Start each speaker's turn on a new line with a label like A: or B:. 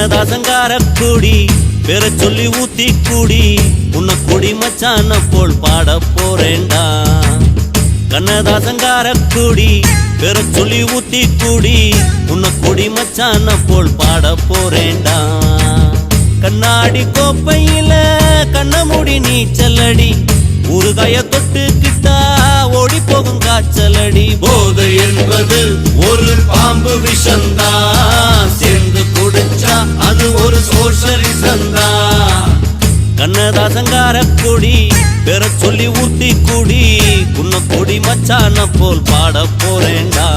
A: கண்ணதாசங்கார கூடி பெற சொல்லி ஊத்தி கூடி உன்னை கொடி மச்சான போல் பாட போறேண்டா. கண்ணதாசங்கார கூடி பெற சொல்லி ஊத்தி கூடி உன்னை கொடி மச்சான போல் பாட போறேண்டா. கண்ணாடி கோப்பையில கண்ணமுடி நீச்சலடி ஊறுகாய தொட்டுக்கிட்டா ஓடி போகும் காய்ச்சலடி. போதை என்பது ஒரு பாம்பு விஷந்தா, சேர்ந்து குடிச்சா அது ஒரு சோஷலிசந்தா. கண்ணதாசங்கார கொடி பெற சொல்லி ஊத்தி கூடி உன்னை கொடி மச்சான போல் பாட போறேண்டா.